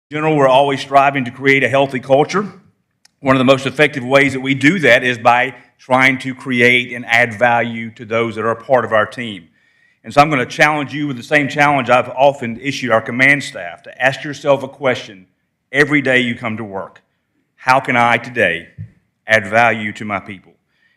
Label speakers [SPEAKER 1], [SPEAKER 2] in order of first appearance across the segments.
[SPEAKER 1] In general, we're always striving to create a healthy culture. One of the most effective ways that we do that is by trying to create and add value to those that are a part of our team. And so I'm going to challenge you with the same challenge I've often issued our command staff, to ask yourself a question every day you come to work. How can I today add value to my people?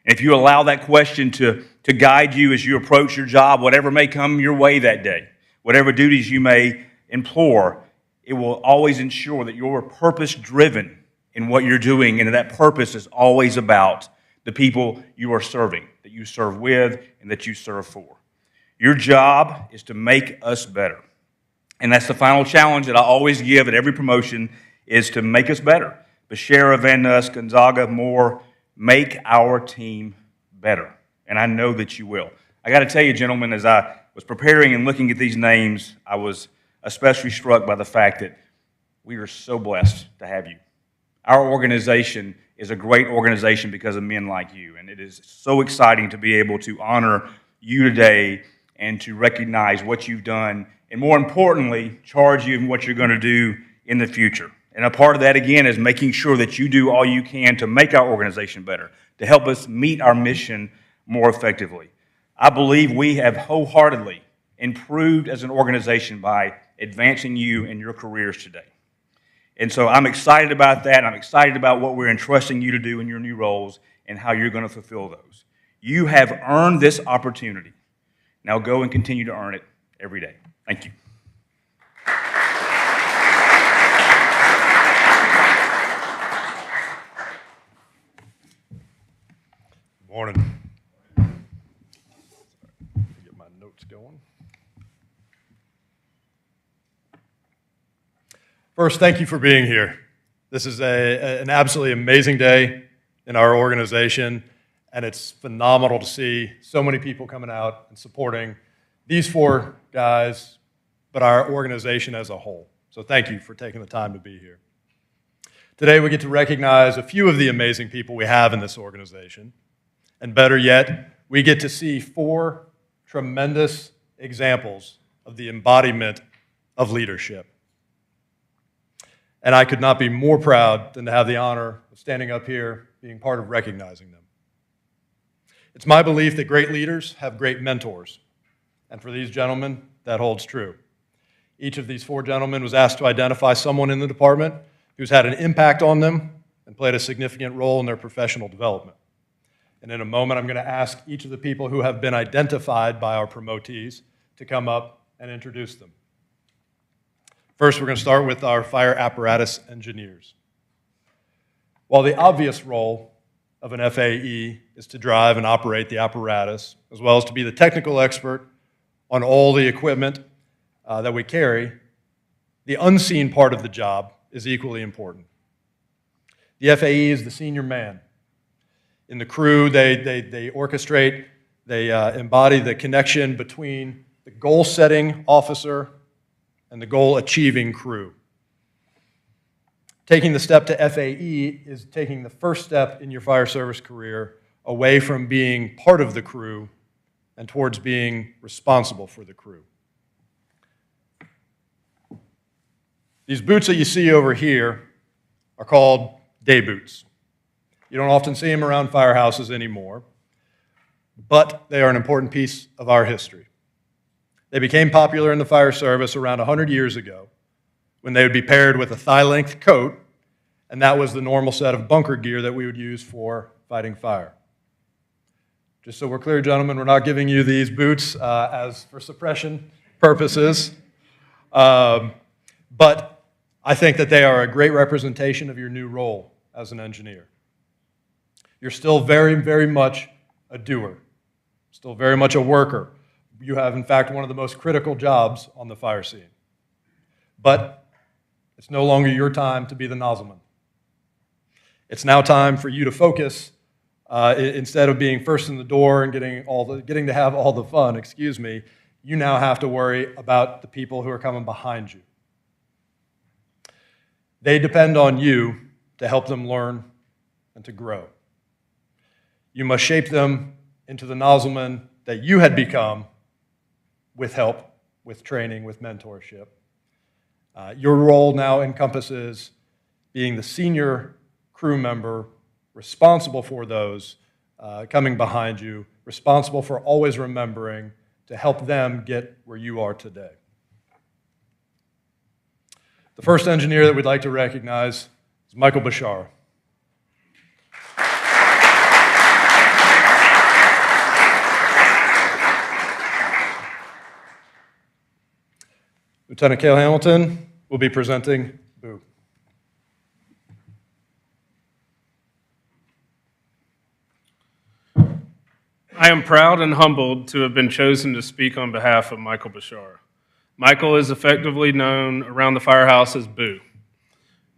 [SPEAKER 1] And if you allow that question to guide you as you approach your job, whatever may come your way that day, whatever duties you may implore, it will always ensure that you're purpose-driven in what you're doing, and that purpose is always about the people you are serving, that you serve with, and that you serve for. Your job is to make us better. And that's the final challenge that I always give at every promotion, is to make us better. Bashara, Van Nuss, Gonzaga, Moore, make our team better. And I know that you will. I got to tell you, gentlemen, as I was preparing and looking at these names, I was especially struck by the fact that we are so blessed to have you. Our organization is a great organization because of men like you, and it is so exciting to be able to honor you today and to recognize what you've done, and more importantly, charge you in what you're going to do in the future. And a part of that, again, is making sure that you do all you can to make our organization better, to help us meet our mission more effectively. I believe we have wholeheartedly improved as an organization by advancing you in your careers today. And so I'm excited about that. I'm excited about what we're entrusting you to do in your new roles and how you're going to fulfill those. You have earned this opportunity. Now go and continue to earn it every day. Thank you.
[SPEAKER 2] Morning. Get my notes going. First, thank you for being here. This is an absolutely amazing day in our organization, and it's phenomenal to see so many people coming out and supporting these four guys, but our organization as a whole. So thank you for taking the time to be here. Today, we get to recognize a few of the amazing people we have in this organization. And better yet, we get to see four tremendous examples of the embodiment of leadership. And I could not be more proud than to have the honor of standing up here, being part of recognizing them. It's my belief that great leaders have great mentors. And for these gentlemen, that holds true. Each of these four gentlemen was asked to identify someone in the department who's had an impact on them and played a significant role in their professional development. And in a moment, I'm going to ask each of the people who have been identified by our promotees to come up and introduce them. First, we're going to start with our fire apparatus engineers. While the obvious role of an FAE is to drive and operate the apparatus, as well as to be the technical expert on all the equipment that we carry, the unseen part of the job is equally important. The FAE is the senior man. In the crew, they orchestrate, they embody the connection between the goal-setting officer and the goal-achieving crew. Taking the step to FAE is taking the first step in your fire service career away from being part of the crew and towards being responsible for the crew. These boots that you see over here are called day boots. You don't often see them around firehouses anymore, but they are an important piece of our history. They became popular in the fire service around 100 years ago when they would be paired with a thigh-length coat, and that was the normal set of bunker gear that we would use for fighting fire. Just so we're clear, gentlemen, we're not giving you these boots as for suppression purposes, but I think that they are a great representation of your new role as an engineer. You're still very, very much a doer, still very much a worker. You have, in fact, one of the most critical jobs on the fire scene. But it's no longer your time to be the nozzleman. It's now time for you to focus instead of being first in the door and getting to have all the fun, you now have to worry about the people who are coming behind you. They depend on you to help them learn and to grow. You must shape them into the nozzleman that you had become with help, with training, with mentorship. Your role now encompasses being the senior crew member responsible for those coming behind you, responsible for always remembering to help them get where you are today. The first engineer that we'd like to recognize is Michael Bashar. Lieutenant Cale Hamilton will be presenting Boo.
[SPEAKER 3] I am proud and humbled to have been chosen to speak on behalf of Michael Bashar. Michael is effectively known around the firehouse as Boo.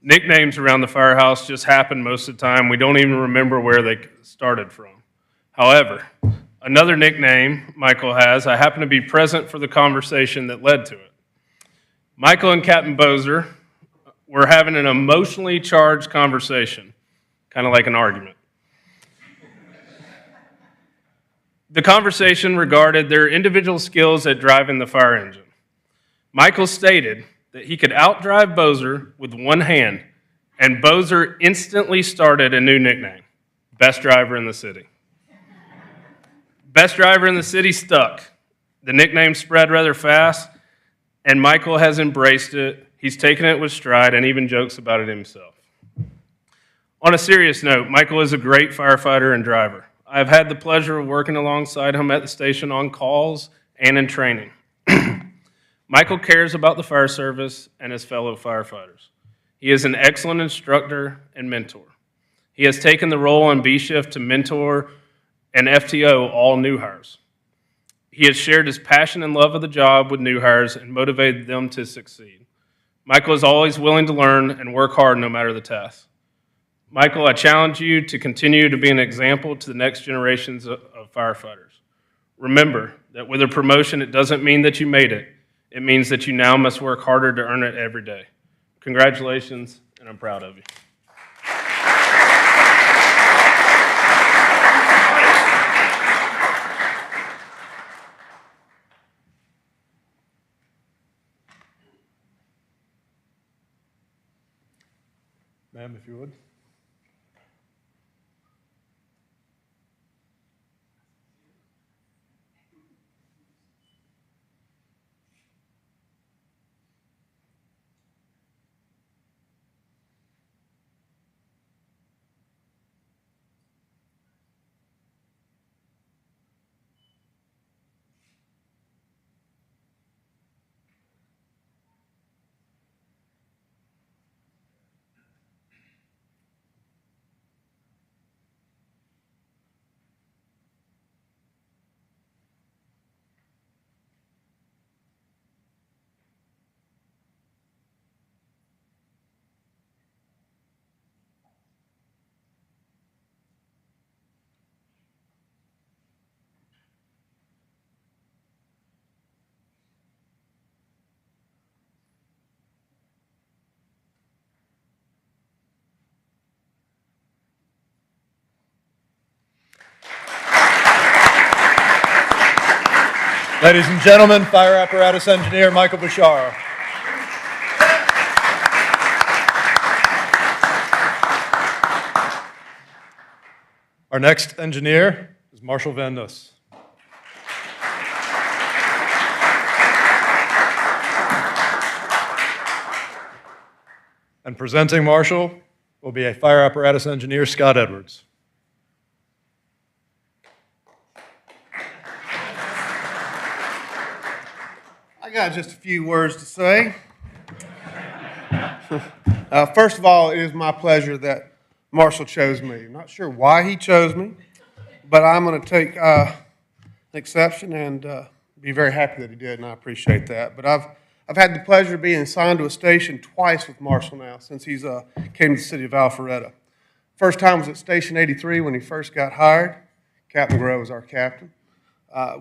[SPEAKER 3] Nicknames around the firehouse just happen most of the time. We don't even remember where they started from. However, another nickname Michael has, I happen to be present for the conversation that led to it. Michael and Captain Bozer were having an emotionally charged conversation, kind of like an argument. The conversation regarded their individual skills at driving the fire engine. Michael stated that he could outdrive Bozer with one hand, and Bozer instantly started a new nickname, Best Driver in the City. Best Driver in the City stuck. The nickname spread rather fast, and Michael has embraced it. He's taken it with stride and even jokes about it himself. On a serious note, Michael is a great firefighter and driver. I've had the pleasure of working alongside him at the station on calls and in training. Michael cares about the fire service and his fellow firefighters. He is an excellent instructor and mentor. He has taken the role on B shift to mentor and FTO all new hires. He has shared his passion and love of the job with new hires and motivated them to succeed. Michael is always willing to learn and work hard no matter the task. Michael, I challenge you to continue to be an example to the next generations of firefighters. Remember that with a promotion, it doesn't mean that you made it. It means that you now must work harder to earn it every day. Congratulations, and I'm proud of you.
[SPEAKER 2] Ma'am, if you would. Ladies and gentlemen, fire apparatus engineer Michael Bashar. Our next engineer is Marshall Van Nuss. And presenting Marshall will be a fire apparatus engineer, Scott Edwards.
[SPEAKER 4] I got just a few words to say. First of all, it is my pleasure that Marshall chose me. I'm not sure why he chose me, but I'm going to take an exception and be very happy that he did, and I appreciate that. But I've had the pleasure of being assigned to a station twice with Marshall now since he's came to the city of Alpharetta. First time was at Station 83 when he first got hired. Captain Grow was our captain.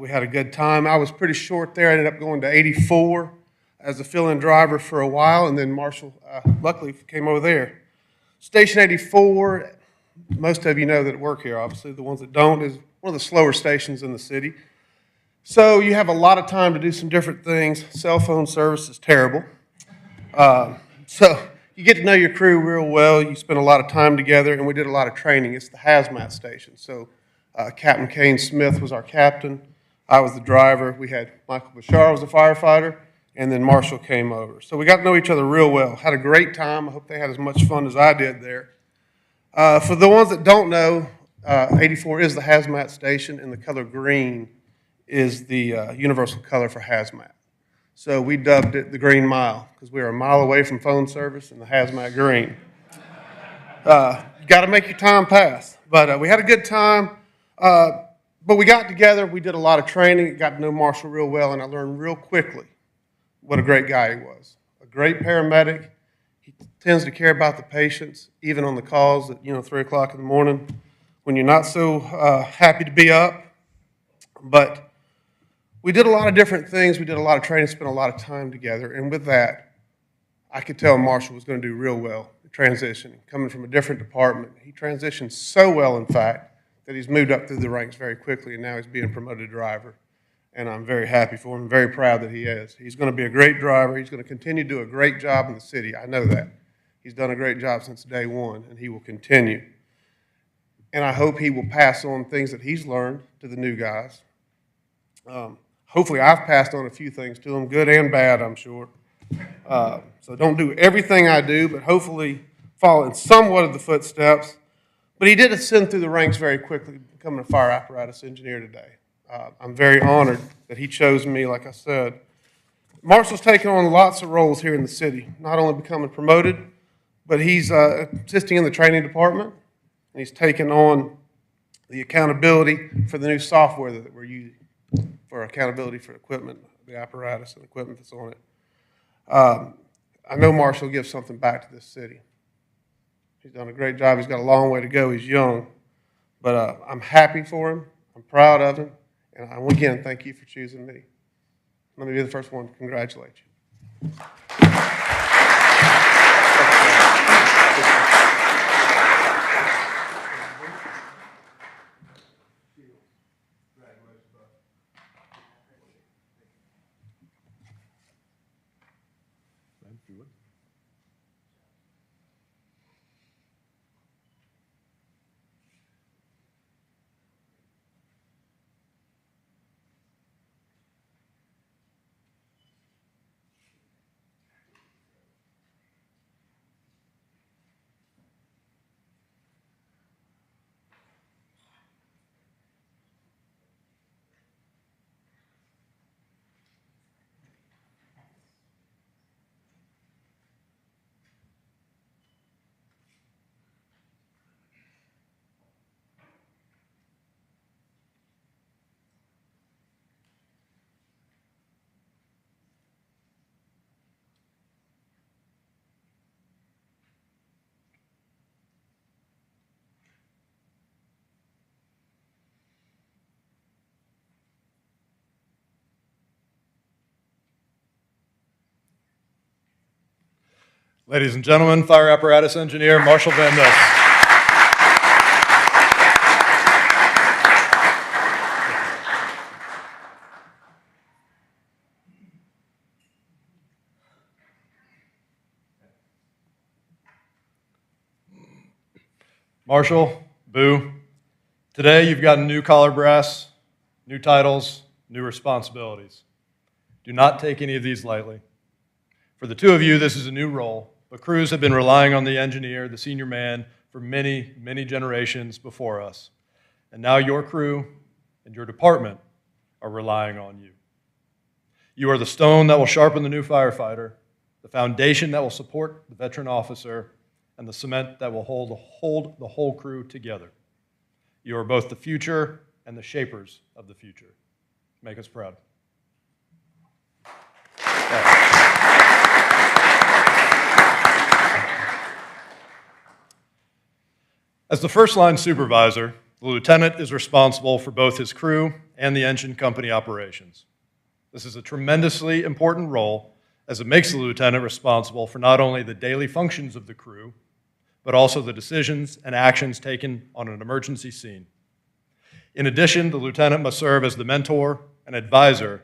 [SPEAKER 4] We had a good time. I was pretty short there. I ended up going to 84 as a fill-in driver for a while, and then Marshall luckily came over there. Station 84, most of you know that work here, obviously. The ones that don't is one of the slower stations in the city. So you have a lot of time to do some different things. Cell phone service is terrible. So you get to know your crew real well. You spend a lot of time together, and we did a lot of training. It's the hazmat station. So Captain Kane Smith was our captain. I was the driver. We had Michael Bashar was the firefighter, and then Marshall came over. So we got to know each other real well. Had a great time. I hope they had as much fun as I did there. For the ones that don't know, 84 is the hazmat station, and the color green is the universal color for hazmat. So we dubbed it the Green Mile because we were a mile away from phone service and the hazmat green. You got to make your time pass. But we had a good time. But we got together. We did a lot of training. Got to know Marshall real well, and I learned real quickly what a great guy he was. A great paramedic. He tends to care about the patients, even on the calls at 3 o'clock in the morning when you're not so happy to be up. But we did a lot of different things. We did a lot of training, spent a lot of time together. And with that, I could tell Marshall was going to do real well transitioning. Coming from a different department, he transitioned so well, in fact, that he's moved up through the ranks very quickly, and now he's being promoted to driver. And I'm very happy for him, very proud that he is. He's going to be a great driver. He's going to continue to do a great job in the city. I know that. He's done a great job since day one, and he will continue. And I hope he will pass on things that he's learned to the new guys. Hopefully, I've passed on a few things to him, good and bad, I'm sure. So don't do everything I do, but hopefully follow in somewhat of the footsteps. But he did ascend through the ranks very quickly, becoming a fire apparatus engineer today. I'm very honored that he chose me, like I said. Marshall's taken on lots of roles here in the city, not only becoming promoted, but he's assisting in the training department, and he's taken on the accountability for the new software that we're using for accountability for equipment, the apparatus and equipment that's on it. I know Marshall will give something back to this city. He's done a great job. He's got a long way to go. He's young. But I'm happy for him. I'm proud of him. And again, thank you for choosing me. Let me be the first one to congratulate you.
[SPEAKER 2] Ladies and gentlemen, fire apparatus engineer Marshall Van Ness. Marshall, Boo, today you've got a new collar brass, new titles, new responsibilities. Do not take any of these lightly. For the two of you, this is a new role, but crews have been relying on the engineer, the senior man, for many, many generations before us. And now your crew and your department are relying on you. You are the stone that will sharpen the new firefighter, the foundation that will support the veteran officer, and the cement that will hold the whole crew together. You are both the future and the shapers of the future. Make us proud. As the first line supervisor, the lieutenant is responsible for both his crew and the engine company operations. This is a tremendously important role as it makes the lieutenant responsible for not only the daily functions of the crew, but also the decisions and actions taken on an emergency scene. In addition, the lieutenant must serve as the mentor and advisor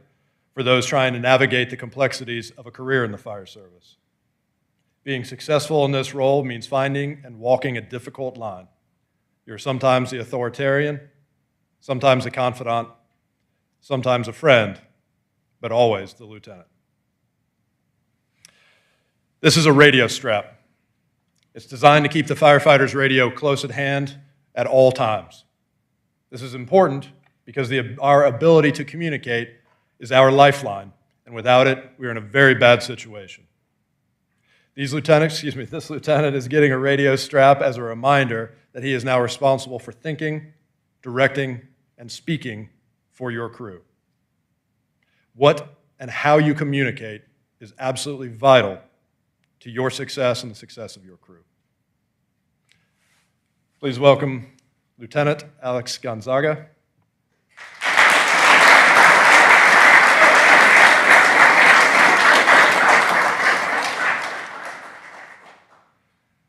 [SPEAKER 2] for those trying to navigate the complexities of a career in the fire service. Being successful in this role means finding and walking a difficult line. You're sometimes the authoritarian, sometimes a confidant, sometimes a friend, but always the lieutenant. This is a radio strap. It's designed to keep the firefighter's radio close at hand at all times. This is important because our ability to communicate is our lifeline, and without it, we're in a very bad situation. This lieutenant is getting a radio strap as a reminder that he is now responsible for thinking, directing, and speaking for your crew. What and how you communicate is absolutely vital to your success and the success of your crew. Please welcome Lieutenant Alex Gonzaga.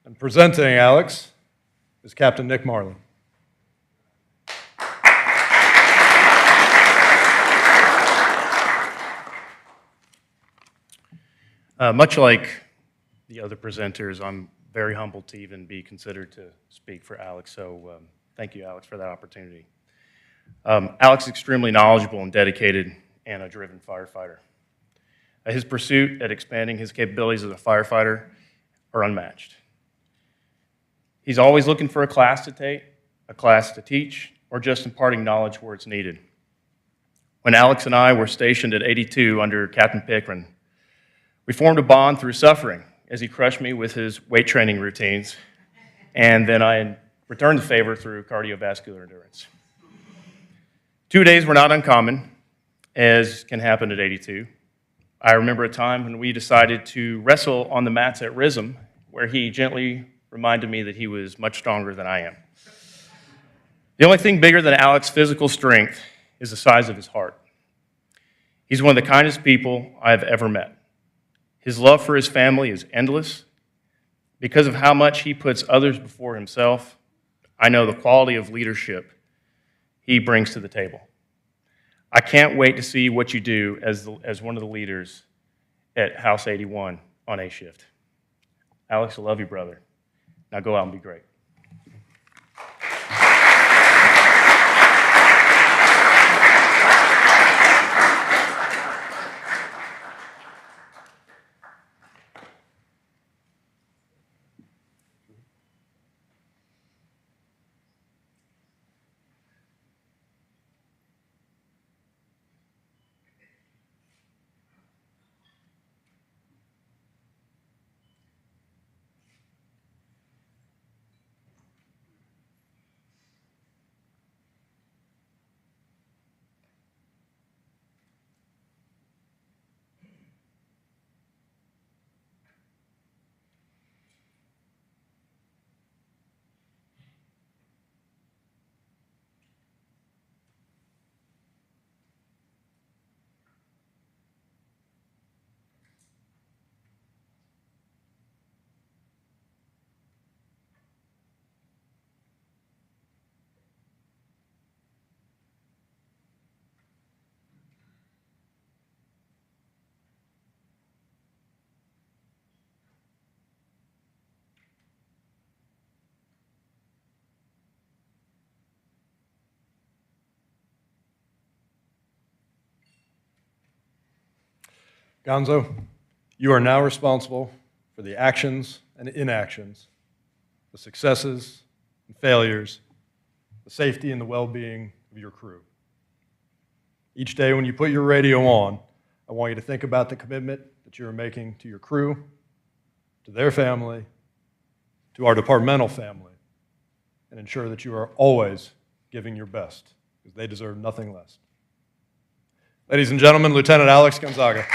[SPEAKER 2] And presenting Alex is Captain Nick Marlin.
[SPEAKER 5] Much like the other presenters, I'm very humbled to even be considered to speak for Alex, so thank you, Alex, for that opportunity. Alex is extremely knowledgeable and dedicated and a driven firefighter. His pursuit at expanding his capabilities as a firefighter are unmatched. He's always looking for a class to take, a class to teach, or just imparting knowledge where it's needed. When Alex and I were stationed at 82 under Captain Pickren, we formed a bond through suffering as he crushed me with his weight training routines, and then I returned the favor through cardiovascular endurance. 2 days were not uncommon, as can happen at 82. I remember a time when we decided to wrestle on the mats at RISM, where he gently reminded me that he was much stronger than I am. The only thing bigger than Alex's physical strength is the size of his heart. He's one of the kindest people I've ever met. His love for his family is endless. Because of how much he puts others before himself, I know the quality of leadership he brings to the table. I can't wait to see what you do as one of the leaders at House 81 on A shift. Alex, I love you, brother. Now go out and be great.
[SPEAKER 2] Gonzo, you are now responsible for the actions and inactions, the successes and failures, the safety and the well-being of your crew. Each day when you put your radio on, I want you to think about the commitment that you are making to your crew, to their family, to our departmental family, and ensure that you are always giving your best, because they deserve nothing less. Ladies and gentlemen, Lieutenant Alex Gonzaga.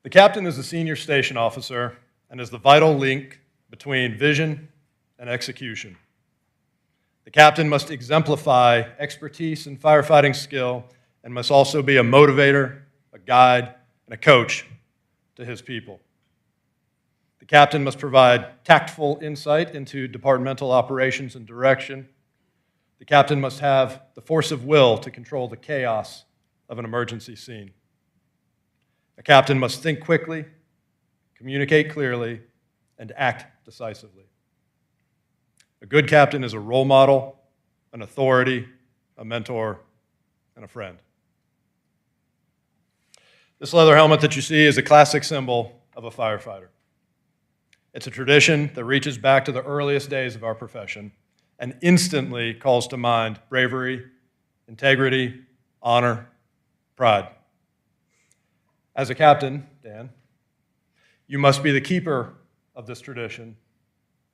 [SPEAKER 2] The captain is the senior station officer and is the vital link between vision and execution. The captain must exemplify expertise and firefighting skill and must also be a motivator, a guide, and a coach to his people. The captain must provide tactful insight into departmental operations and direction. The captain must have the force of will to control the chaos of an emergency scene. A captain must think quickly, communicate clearly, and act decisively. A good captain is a role model, an authority, a mentor, and a friend. This leather helmet that you see is a classic symbol of a firefighter. It's a tradition that reaches back to the earliest days of our profession and instantly calls to mind bravery, integrity, honor, pride. As a captain, Dan, you must be the keeper of this tradition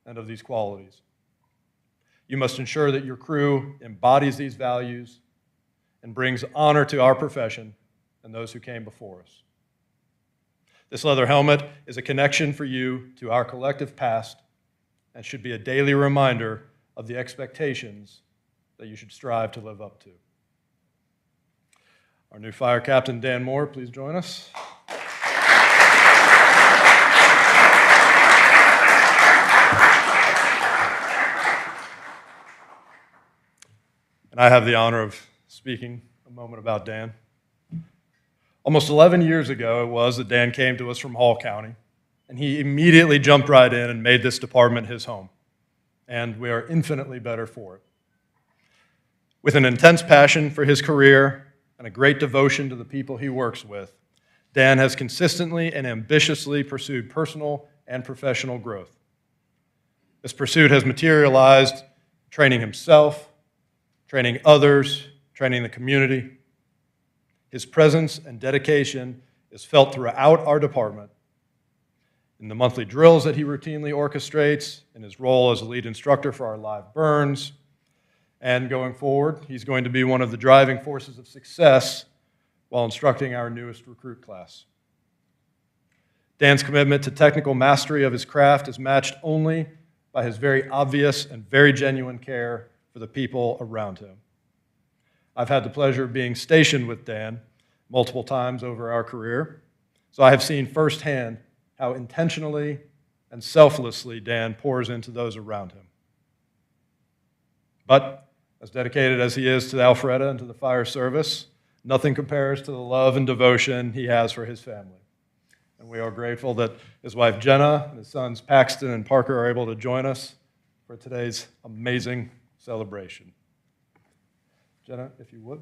[SPEAKER 2] and of these qualities. You must ensure that your crew embodies these values and brings honor to our profession and those who came before us. This leather helmet is a connection for you to our collective past and should be a daily reminder of the expectations that you should strive to live up to. Our new fire captain, Dan Moore, please join us. And I have the honor of speaking a moment about Dan. Almost 11 years ago it was that Dan came to us from Hall County, and he immediately jumped right in and made this department his home. And we are infinitely better for it. With an intense passion for his career and a great devotion to the people he works with, Dan has consistently and ambitiously pursued personal and professional growth. This pursuit has materialized training himself, training others, training the community. His presence and dedication is felt throughout our department in the monthly drills that he routinely orchestrates, in his role as a lead instructor for our live burns, and going forward, he's going to be one of the driving forces of success while instructing our newest recruit class. Dan's commitment to technical mastery of his craft is matched only by his very obvious and very genuine care for the people around him. I've had the pleasure of being stationed with Dan multiple times over our career, so I have seen firsthand how intentionally and selflessly Dan pours into those around him. But as dedicated as he is to the Alpharetta and to the fire service, nothing compares to the love and devotion he has for his family. And we are grateful that his wife Jenna and his sons Paxton and Parker are able to join us for today's amazing celebration. Jenna, if you would.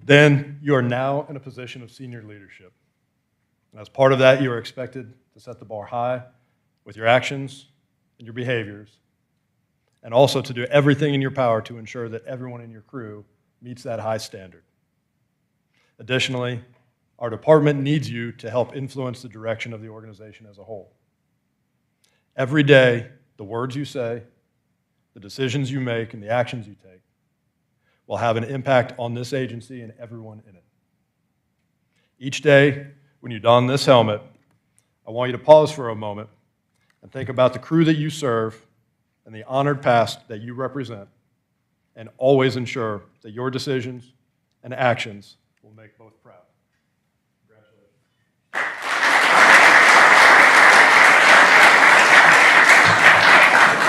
[SPEAKER 2] Then you are now in a position of senior leadership. And as part of that, you are expected to set the bar high with your actions and your behaviors, and also to do everything in your power to ensure that everyone in your crew meets that high standard. Additionally, our department needs you to help influence the direction of the organization as a whole. Every day, the words you say, the decisions you make, and the actions you take will have an impact on this agency and everyone in it. Each day, when you don this helmet, I want you to pause for a moment and think about the crew that you serve and the honored past that you represent, and always ensure that your decisions and actions will make both proud.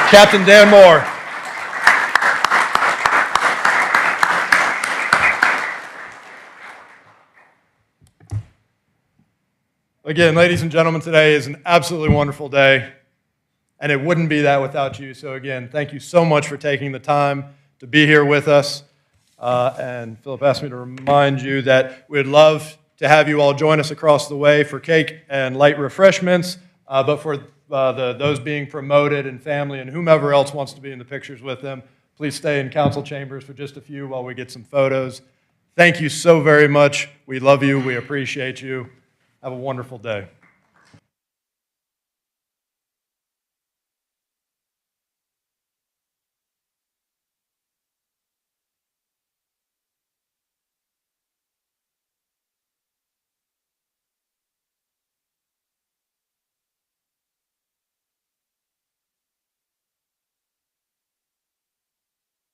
[SPEAKER 2] Captain Dan Moore. Again, ladies and gentlemen, today is an absolutely wonderful day, and it wouldn't be that without you. So again, thank you so much for taking the time to be here with us. And Philip asked me to remind you that we'd love to have you all join us across the way for cake and light refreshments, but for those being promoted and family and whomever else wants to be in the pictures with them, please stay in council chambers for just a few while we get some photos. Thank you so very much. We love you. We appreciate you. Have a wonderful day.